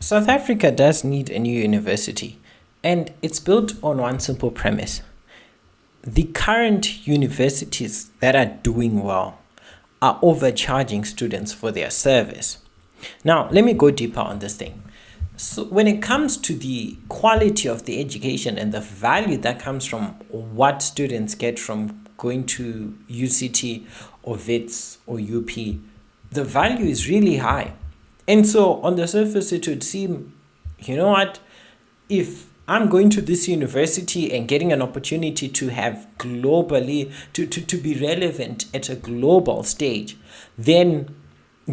South Africa does need a new university, and it's built on one simple premise. The current universities that are doing well are overcharging students for their service. Now, let me go deeper on this thing. So, when it comes to the quality of the education and the value that comes from what students get from going to UCT or WITS or UP, the value is really high. And so on the surface, it would seem, you know what, if I'm going to this university and getting an opportunity to have globally, to be relevant at a global stage, then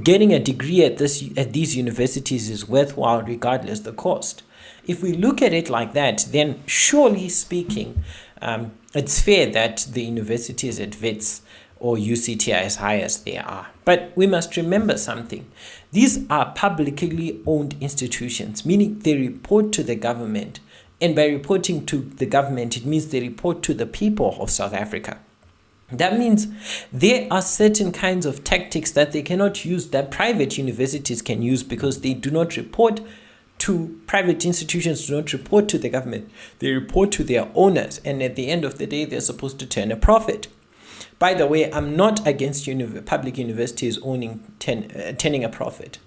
getting a degree at these universities is worthwhile regardless the cost. If we look at it like that, then surely speaking, it's fair that the universities at WITS or UCT are as high as they are. But we must remember something. These are publicly owned institutions, meaning they report to the government. And by reporting to the government, it means they report to the people of South Africa. That means there are certain kinds of tactics that they cannot use that private universities can use because they do not report to private institutions, do not report to the government. They report to their owners. And at the end of the day, they're supposed to turn a profit. By the way, I'm not against public universities turning a profit.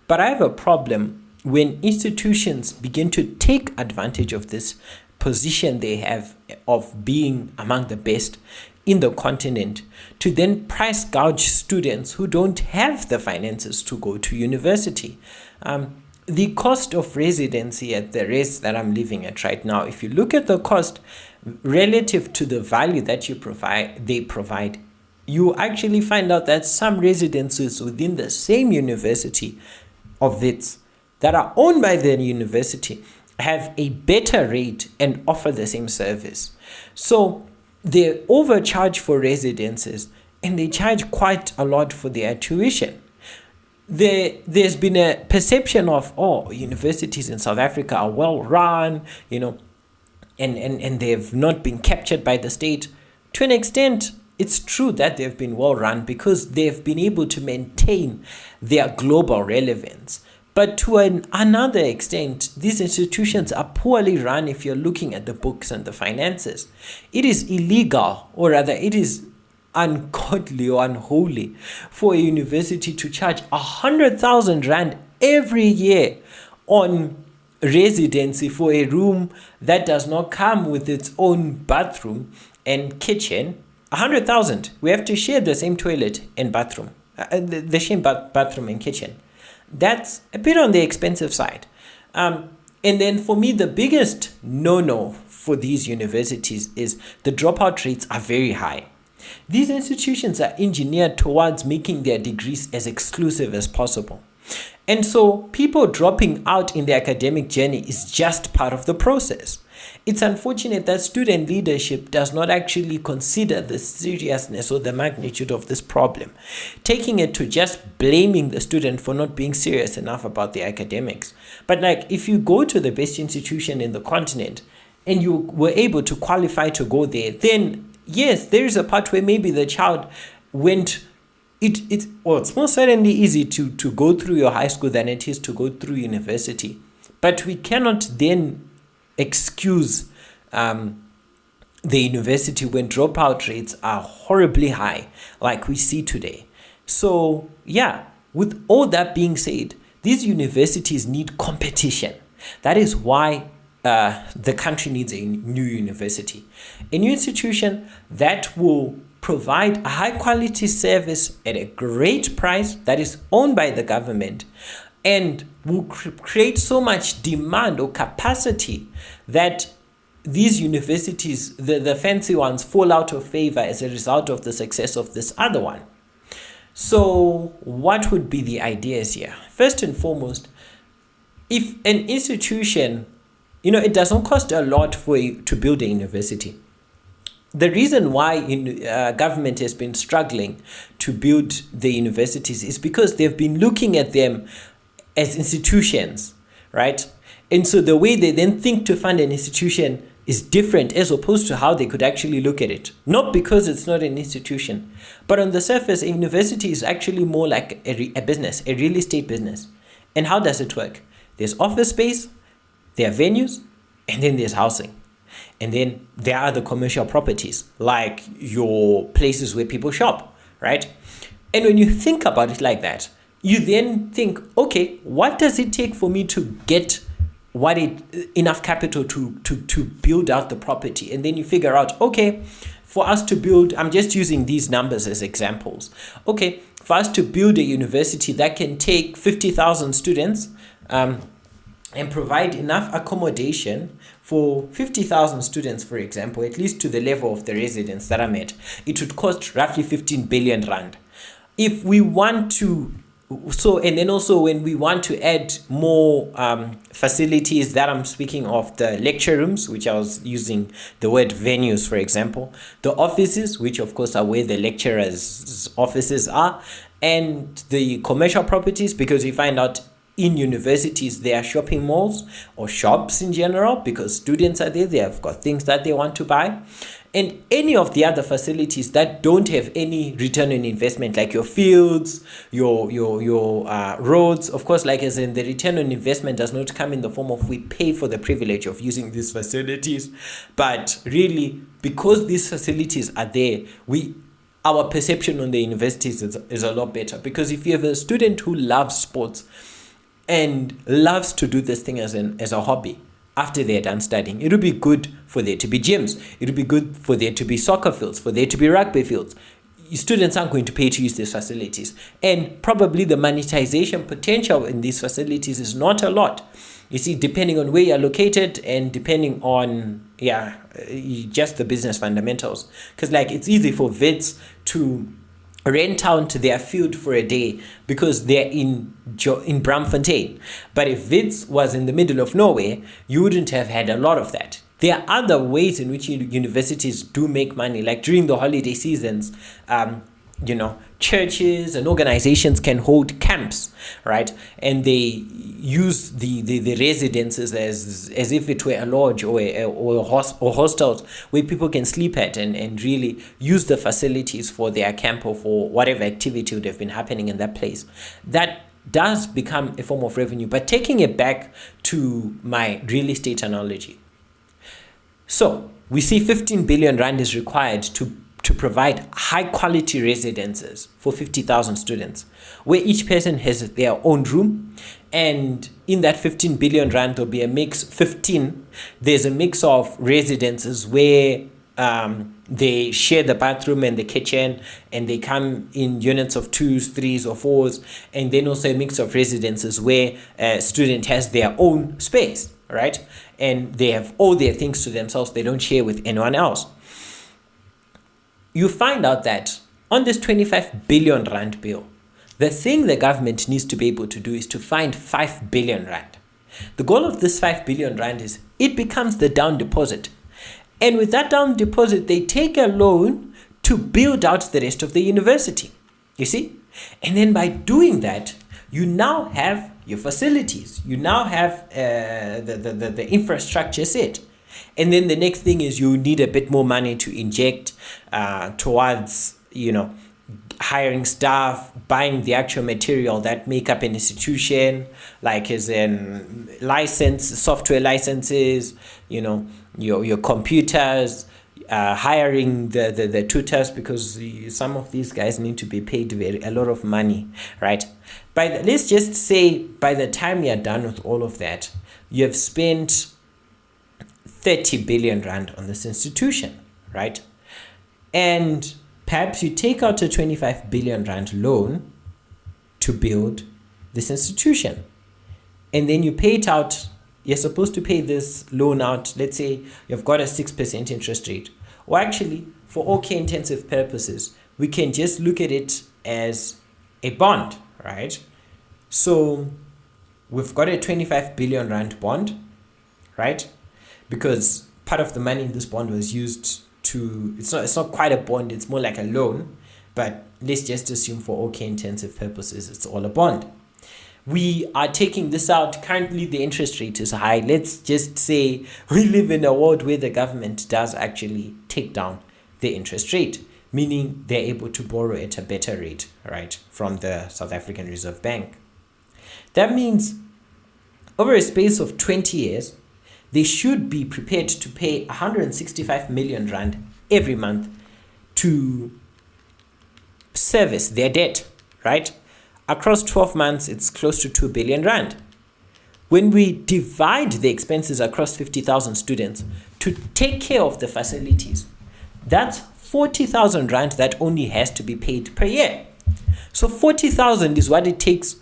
But I have a problem when institutions begin to take advantage of this position they have of being among the best in the continent to then price gouge students who don't have the finances to go to university. The cost of residency at the rates that I'm living at right now, if you look at the cost relative to the value that they provide, you actually find out that some residences within the same university of WITS that are owned by the university have a better rate and offer the same service. So they overcharge for residences and they charge quite a lot for their tuition. There's been a perception of, universities in South Africa are well run, and they've not been captured by the state. To an extent, it's true that they've been well run because they've been able to maintain their global relevance. But to another extent, these institutions are poorly run if you're looking at the books and the finances. It is illegal, or rather it is ungodly or unholy for a university to charge 100,000 rand every year on residency for a room that does not come with its own bathroom and kitchen. 100,000. We have to share the same toilet and bathroom, the same bathroom and kitchen. That's a bit on the expensive side. And then for me, the biggest no-no for these universities is the dropout rates are very high. These institutions are engineered towards making their degrees as exclusive as possible. And so people dropping out in their academic journey is just part of the process. It's unfortunate that student leadership does not actually consider the seriousness or the magnitude of this problem, taking it to just blaming the student for not being serious enough about the academics. But if you go to the best institution in the continent and you were able to qualify to go there, then yes, there is a part where maybe the child went. It's most certainly easy to go through your high school than it is to go through university. But we cannot then excuse the university when dropout rates are horribly high, like we see today. So yeah, with all that being said, these universities need competition. That is why the country needs a new university, a new institution that will provide a high quality service at a great price that is owned by the government and will create so much demand or capacity that these universities, the fancy ones, fall out of favor as a result of the success of this other one. So what would be the ideas here? First and foremost, if an institution, it doesn't cost a lot to build a university. The reason why government has been struggling to build the universities is because they've been looking at them as institutions, right? And so the way they then think to fund an institution is different as opposed to how they could actually look at it. Not because it's not an institution, but on the surface, a university is actually more like a business, a real estate business. And how does it work? There's office space, there are venues, and then there's housing. And then there are the commercial properties, like your places where people shop, right? And when you think about it like that, you then think, okay, what does it take for me to get enough capital to build out the property? And then you figure out, okay, for us to build, I'm just using these numbers as examples. Okay, for us to build a university that can take 50,000 students, and provide enough accommodation for 50,000 students, for example, at least to the level of the residents that are met, it would cost roughly 15 billion rand. If we want to, and then also when we want to add more facilities, that I'm speaking of the lecture rooms, which I was using the word venues, for example, the offices, which of course are where the lecturers' offices are, and the commercial properties, because we find out in universities, there are shopping malls or shops in general because students are there. They have got things that they want to buy. And any of the other facilities that don't have any return on investment, like your fields, your roads, of course, like as in the return on investment does not come in the form of we pay for the privilege of using these facilities. But really, because these facilities are there, our perception on the universities is a lot better. Because if you have a student who loves sports, and loves to do this thing as a hobby after they're done studying, it would be good for there to be gyms. It would be good for there to be soccer fields, for there to be rugby fields. Students aren't going to pay to use these facilities. And probably the monetization potential in these facilities is not a lot. You see, depending on where you're located and depending on, just the business fundamentals. Because like it's easy for Wits to rent out their field for a day because they're in Braamfontein. But if Wits was in the middle of nowhere, you wouldn't have had a lot of that. There are other ways in which universities do make money, like during the holiday seasons, churches and organizations can hold camps, right? And they use the residences as if it were a lodge or hostels where people can sleep at and really use the facilities for their camp or for whatever activity would have been happening in that place. That does become a form of revenue. But taking it back to my real estate analogy. So we see 15 billion rand is required to provide high quality residences for 50,000 students, where each person has their own room. And in that 15 billion rand, there'll be a mix, there's a mix of residences where they share the bathroom and the kitchen, and they come in units of 2s, 3s, or 4s. And then also a mix of residences where a student has their own space, right? And they have all their things to themselves. They don't share with anyone else. You find out that on this 25 billion rand bill, the thing the government needs to be able to do is to find 5 billion rand. The goal of this 5 billion rand is it becomes the down deposit. And with that down deposit, they take a loan to build out the rest of the university. You see? And then by doing that, you now have your facilities. You now have the infrastructure set. And then the next thing is you need a bit more money to inject towards, hiring staff, buying the actual material that make up an institution, like as in software licenses, your computers, hiring the tutors, because some of these guys need to be paid a lot of money, right? Let's just say by the time you're done with all of that, you have spent 30 billion rand on this institution, right? And perhaps you take out a 25 billion rand loan to build this institution. And then you pay it out. You're supposed to pay this loan out. Let's say you've got a 6% interest rate. Or actually, for all intensive purposes, we can just look at it as a bond, right? So we've got a 25 billion rand bond, right? Because part of the money in this bond was used it's not quite a bond, it's more like a loan, but let's just assume for all intensive purposes it's all a bond. We are taking this out. Currently the interest rate is high. Let's just say we live in a world where the government does actually take down the interest rate, meaning they're able to borrow at a better rate, right, from the South African Reserve Bank. That means over a space of 20 years, they should be prepared to pay 165 million rand every month to service their debt, right? Across 12 months, it's close to 2 billion rand. When we divide the expenses across 50,000 students to take care of the facilities, that's 40,000 rand that only has to be paid per year. So 40,000 is what it takes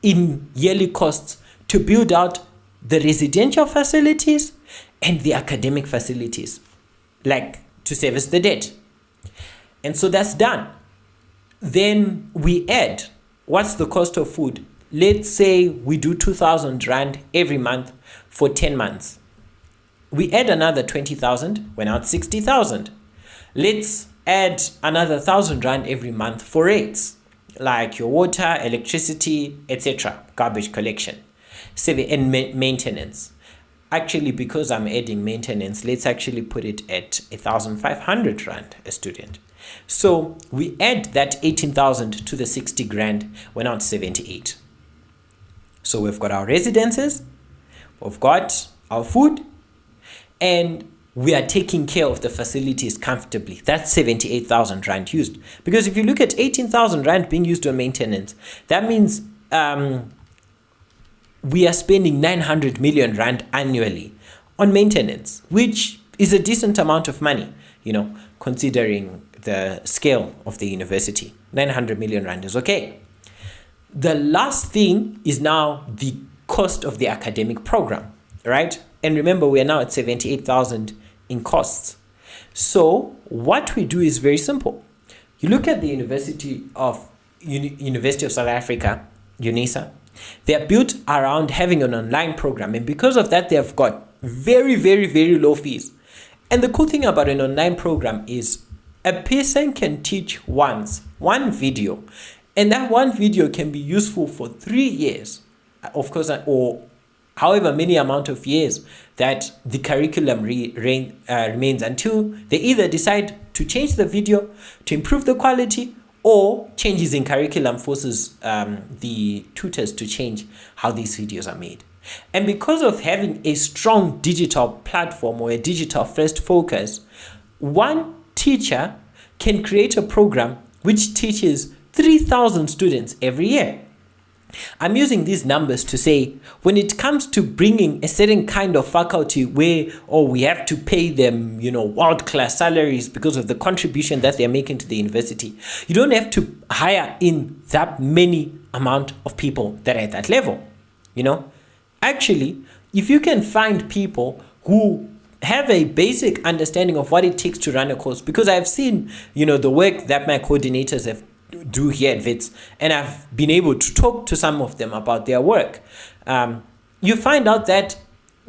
in yearly costs to build out the residential facilities and the academic facilities, like to service the debt. And so that's done. Then we add, what's the cost of food? Let's say we do 2,000 rand every month for 10 months. We add another 20,000, we're now at 60,000. Let's add another 1,000 rand every month for rates, like your water, electricity, etc., garbage collection, and maintenance. Actually, because I'm adding maintenance, let's actually put it at 1,500 rand a student. So we add that 18,000 to the 60 grand, we're now at 78. So we've got our residences, we've got our food, and we are taking care of the facilities comfortably. That's 78,000 rand used. Because if you look at 18,000 rand being used on maintenance, that means we are spending 900 million rand annually on maintenance, which is a decent amount of money, considering the scale of the university. 900 million rand is okay. The last thing is now the cost of the academic program, right? And remember, we are now at 78,000 in costs. So what we do is very simple. You look at the University of South Africa, UNISA. They are built around having an online program, and because of that, they have got very, very, very low fees. And the cool thing about an online program is a person can teach once, one video, and that one video can be useful for 3 years, of course, or however many amount of years that the curriculum remains, until they either decide to change the video to improve the quality, or changes in curriculum forces the tutors to change how these videos are made. And because of having a strong digital platform or a digital first focus, one teacher can create a program which teaches 3,000 students every year. I'm using these numbers to say, when it comes to bringing a certain kind of faculty where, we have to pay them, world-class salaries because of the contribution that they're making to the university, you don't have to hire in that many amount of people that are at that level, Actually, if you can find people who have a basic understanding of what it takes to run a course, because I've seen, the work that my coordinators have do here at WITS, and I've been able to talk to some of them about their work. You find out that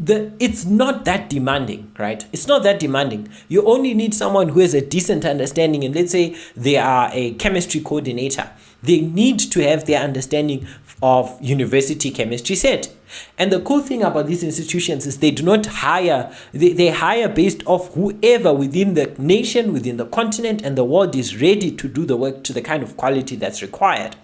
it's not that demanding, right? It's not that demanding. You only need someone who has a decent understanding, and let's say they are a chemistry coordinator. They need to have their understanding of university chemistry set. And the cool thing about these institutions is they do not hire, they hire based off whoever within the nation, within the continent and the world is ready to do the work to the kind of quality that's required.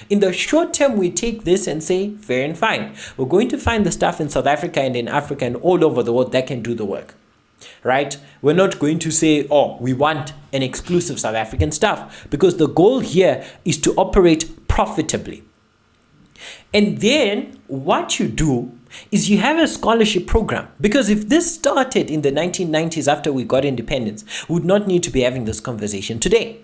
In the short term, we take this and say, fair and fine. We're going to find the staff in South Africa and in Africa and all over the world that can do the work, right? We're not going to say, we want an exclusive South African staff, because the goal here is to operate profitably. And then what you do is you have a scholarship program, because if this started in the 1990s after we got independence, we would not need to be having this conversation today.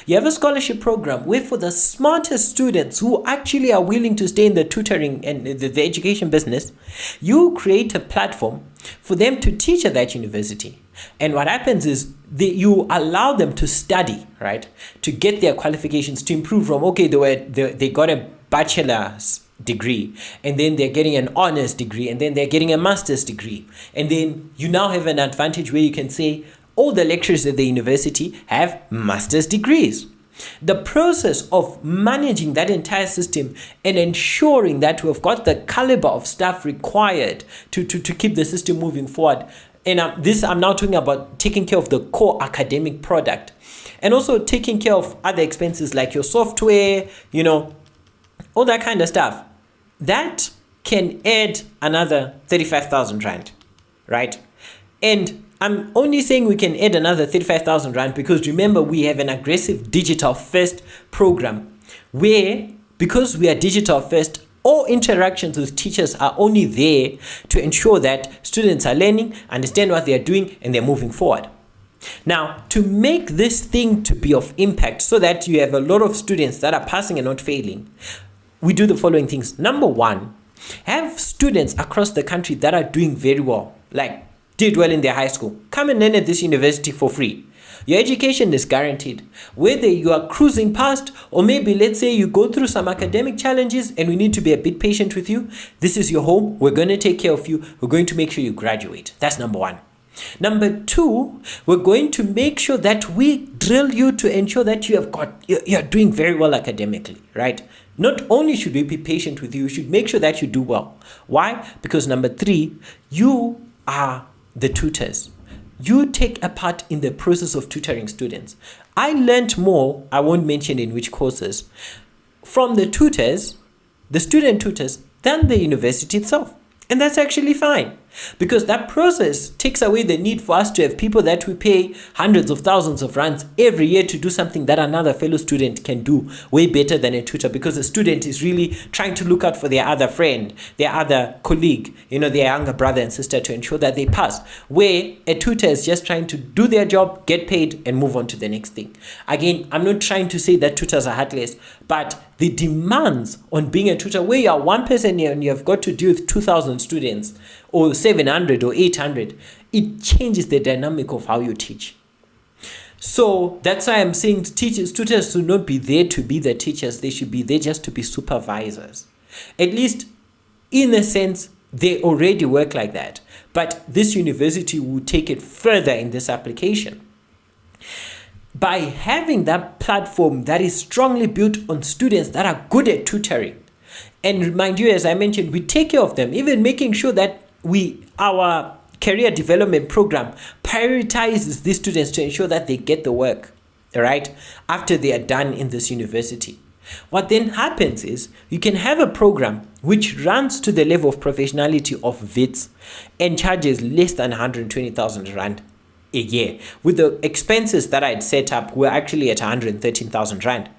You have a scholarship program where for the smartest students who actually are willing to stay in the tutoring and the education business, you create a platform for them to teach at that university. And what happens is you allow them to study, right? To get their qualifications, to improve from, they got a bachelor's degree, and then they're getting an honors degree, and then they're getting a master's degree. And then you now have an advantage where you can say, all the lecturers at the university have master's degrees. The process of managing that entire system and ensuring that we've got the caliber of staff required to keep the system moving forward. And I'm now talking about taking care of the core academic product, and also taking care of other expenses like your software, all that kind of stuff. That can add another 35,000 rand, right? And I'm only saying we can add another 35,000 rand because remember, we have an aggressive digital first program where, because we are digital first, all interactions with teachers are only there to ensure that students are learning, understand what they are doing, and they're moving forward. Now, to make this thing to be of impact so that you have a lot of students that are passing and not failing, we do the following things. Number one, have students across the country that are doing very well, like did well in their high school, come and learn at this university for free. Your education is guaranteed. Whether you are cruising past, or maybe let's say you go through some academic challenges and we need to be a bit patient with you, this is your home. We're going to take care of you. We're going to make sure you graduate. That's number one. Number two, we're going to make sure that we drill you to ensure that you're doing very well academically, right? Not only should we be patient with you, we should make sure that you do well. Why? Because number three, you are the tutors. You take a part in the process of tutoring students. I learned more, I won't mention in which courses, from the tutors, the student tutors, than the university itself. And that's actually fine, because that process takes away the need for us to have people that we pay hundreds of thousands of rands every year to do something that another fellow student can do way better than a tutor, because the student is really trying to look out for their other friend, their other colleague, their younger brother and sister, to ensure that they pass, where a tutor is just trying to do their job, get paid, and move on to the next thing. Again, I'm not trying to say that tutors are heartless, but the demands on being a tutor, where you are one person here and you have got to deal with 2,000 students or 700 or 800, it changes the dynamic of how you teach. So that's why I'm saying tutors should not be there to be the teachers. They should be there just to be supervisors. At least in a sense, they already work like that. But this university will take it further in this application. By having that platform that is strongly built on students that are good at tutoring. And mind you, as I mentioned, we take care of them, even making sure that our career development program prioritizes these students to ensure that they get the work, right, after they are done in this university. What then happens is you can have a program which runs to the level of professionality of WITS and charges less than 120,000 rand a year. With the expenses that I'd set up, we're actually at 113,000 rand.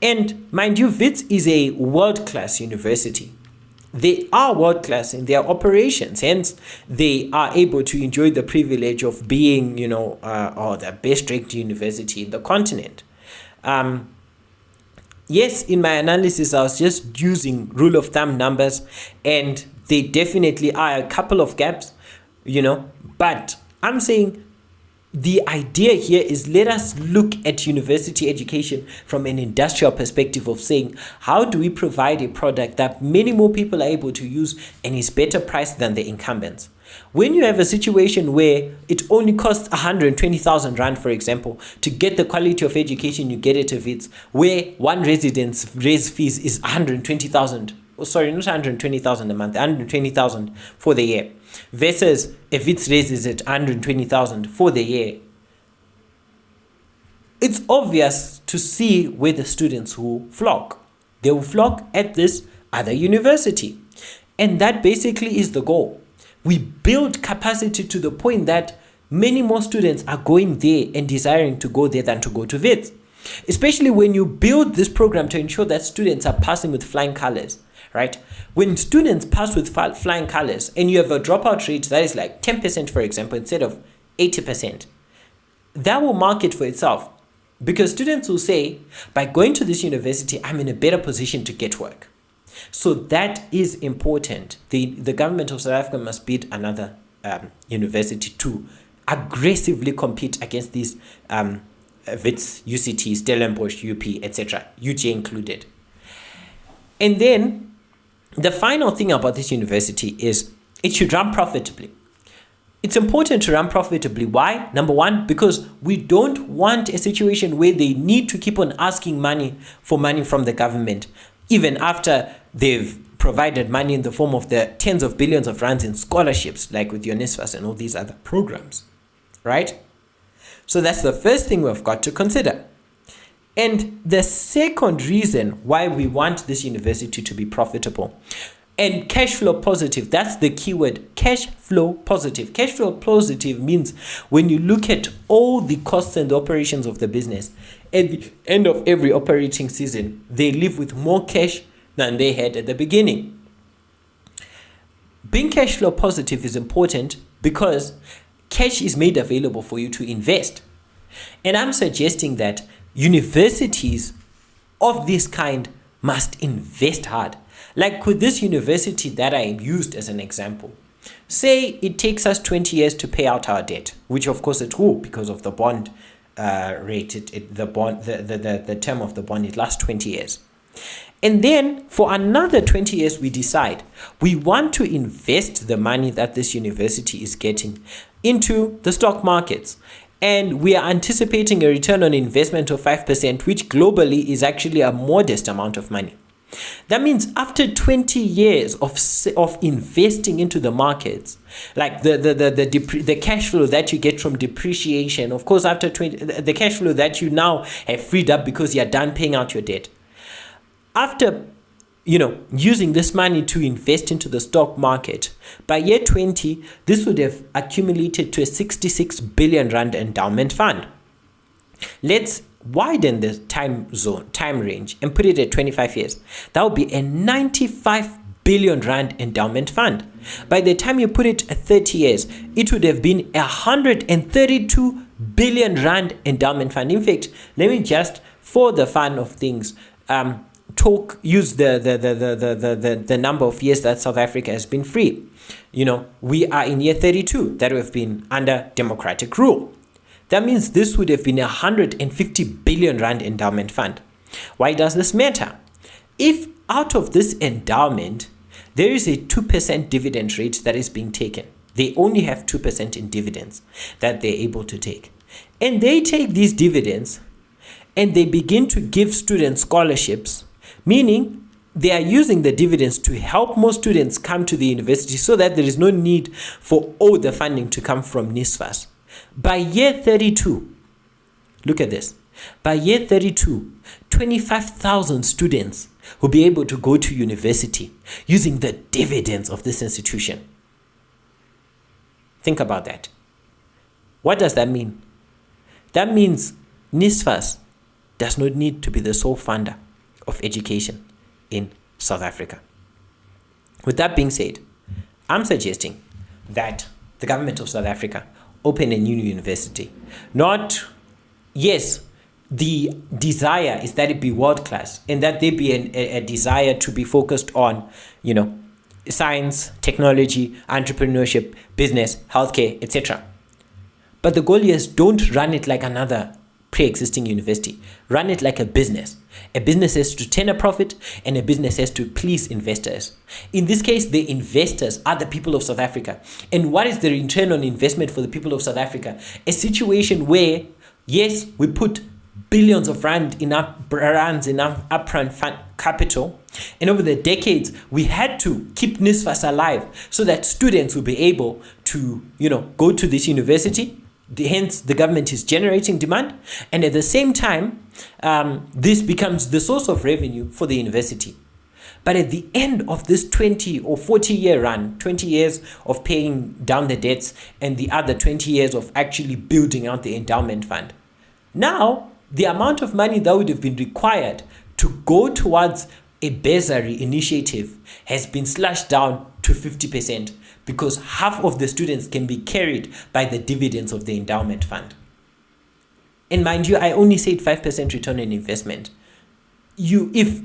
And mind you, WITS is a world-class university. They are world-class in their operations, hence they are able to enjoy the privilege of being, the best-ranked university in the continent. Yes, in my analysis, I was just using rule of thumb numbers, and they definitely are a couple of gaps, but I'm saying the idea here is, let us look at university education from an industrial perspective of saying, how do we provide a product that many more people are able to use and is better priced than the incumbents? When you have a situation where it only costs 120,000 rand, for example, to get the quality of education you get at a WITS, where one resident's raise fees is 120,000, sorry, not 120,000 a month, 120,000 for the year, versus if it's raises at 120,000 for the year, it's obvious to see where the students will flock. They will flock at this other university. And that basically is the goal. We build capacity to the point that many more students are going there and desiring to go there than to go to WITS. Especially when you build this program to ensure that students are passing with flying colors, right? When students pass with flying colors and you have a dropout rate that is like 10%, for example, instead of 80%, that will market for itself, because students will say, by going to this university, I'm in a better position to get work. So that is important. The government of South Africa must build another university to aggressively compete against these WITS, UCT, Stellenbosch, UP, etc., UJ included. And then the final thing about this university is it should run profitably. It's important to run profitably. Why? Number one, because we don't want a situation where they need to keep on asking money from the government, even after they've provided money in the form of the tens of billions of rands in scholarships, like with your NSFAS and all these other programs, right? So that's the first thing we've got to consider. And the second reason why we want this university to be profitable, And cash flow positive, that's the key word, cash flow positive. Cash flow positive means when you look at all the costs and the operations of the business, at the end of every operating season, they leave with more cash than they had at the beginning. Being cash flow positive is important because cash is made available for you to invest. And I'm suggesting that universities of this kind must invest hard. Like with this university that I used as an example, say it takes us 20 years to pay out our debt, which of course it will because of the bond rate, the term of the bond, it lasts 20 years. And then for another 20 years, we decide we want to invest the money that this university is getting into the stock markets. And we are anticipating a return on investment of 5%, which globally is actually a modest amount of money. That means after 20 years of investing into the markets, like the cash flow that you get from depreciation, of course, after 20, the cash flow that you now have freed up because you're done paying out your debt. After using this money to invest into the stock market, by year 20, this would have accumulated to a 66 billion rand endowment fund. Let's widen the time range and put it at 25 years. That would be a 95 billion rand endowment fund. By the time you put it at 30 years, it would have been 132 billion rand endowment fund. In fact, let me just, for the fun of things, use the number of years that South Africa has been free. We are in year 32 that we've been under democratic rule. That means this would have been 150 billion rand endowment fund. Why does this matter? If out of this endowment, there is a 2% dividend rate that is being taken, they only have 2% in dividends that they're able to take. And they take these dividends and they begin to give students scholarships, meaning they are using the dividends to help more students come to the university so that there is no need for all the funding to come from NSFAS. By year 32, look at this. By year 32, 25,000 students will be able to go to university using the dividends of this institution. Think about that. What does that mean? That means NSFAS does not need to be the sole funder of education in South Africa. With that being said, I'm suggesting that the government of South Africa open a new university. Yes, the desire is that it be world-class and that there be a desire to be focused on, science, technology, entrepreneurship, business, healthcare, etc. But the goal is don't run it like another pre-existing university. Run it like a business. A business has to turn a profit and a business has to please investors. In this case, the investors are the people of South Africa. And what is the return on investment for the people of South Africa? A situation where, yes, we put billions of rand in upfront fund capital, and over the decades, we had to keep NSFAS alive so that students will be able to, go to this university. Hence, the government is generating demand, and at the same time, this becomes the source of revenue for the university. But at the end of this 20 or 40 year run, 20 years of paying down the debts and the other 20 years of actually building out the endowment fund, now the amount of money that would have been required to go towards a bursary initiative has been slashed down to 50%. Because half of the students can be carried by the dividends of the endowment fund. And mind you, I only said 5% return on investment. If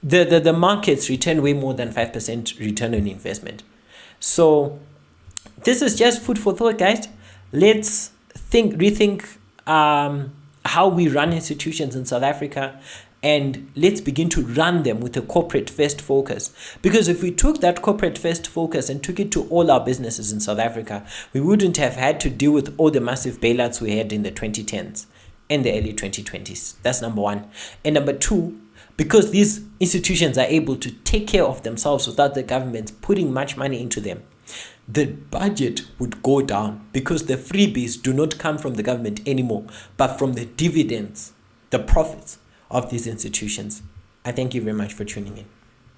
the markets return way more than 5% return on investment. So this is just food for thought, guys. Let's rethink how we run institutions in South Africa. And let's begin to run them with a corporate first focus. Because if we took that corporate first focus and took it to all our businesses in South Africa, we wouldn't have had to deal with all the massive bailouts we had in the 2010s and the early 2020s. That's number one. And number two, because these institutions are able to take care of themselves without the government putting much money into them, the budget would go down because the freebies do not come from the government anymore, but from the dividends, the profits of these institutions. I thank you very much for tuning in.